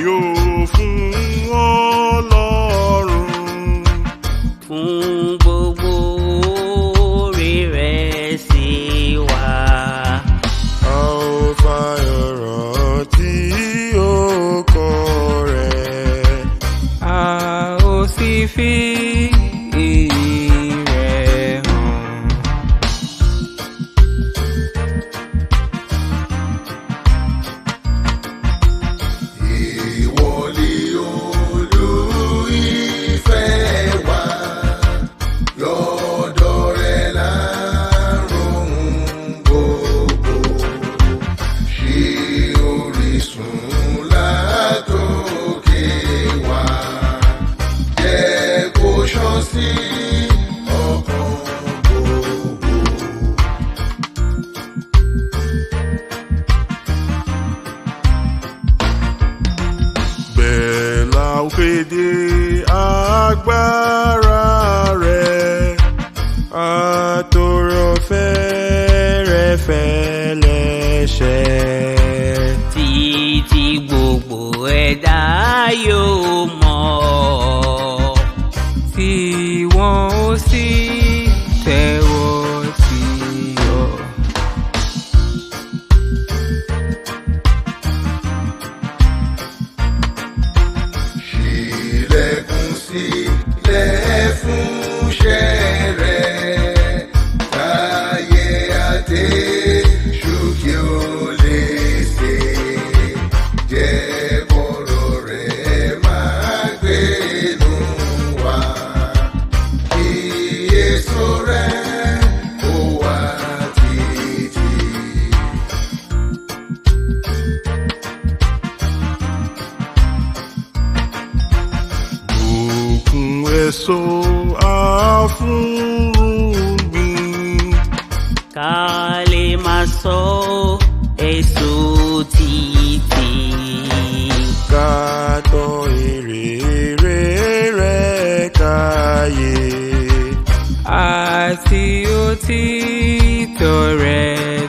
yóò fún Ọlọ́run fún gbogbo oore rẹ̀ sí wa. A ó fayọ̀ rántí orúkọ rẹ̀. A ó sì fi ìyìn rẹ̀ hàn. Ìwọ ni olùfẹ́ wa, lọ́dọ̀ rẹ̀ là ń rohun gbogbo. Ṣí orísun látòkè wá, jẹ́ kó ṣàn sí ọkàn gbogbo. Bẹ́ẹ̀ la ó kéde agbára rẹ̀, àtòrọ̀fẹ́ rẹ̀ fẹ́lẹ́ṣẹ̀. Títí gbogbo ẹ̀dá yóò mọ̀, tí wọ́n ó sì tẹ́wọ́ sí ọ. Ṣílẹ̀kùn sílẹ̀ fún iṣẹ́ rẹ̀, káyé àtèṣù kí ó lè ṣe. Jẹ́ kọ́rọ̀ rẹ̀ máa gbénú wa, kí èso rẹ̀ kó wá títí. Bùkún èso àfúrúgbìn, ká lè máa sọ èso títí. ká tọ́ èrè rẹ̀ káyé. Àti òtítọ́ rẹ̀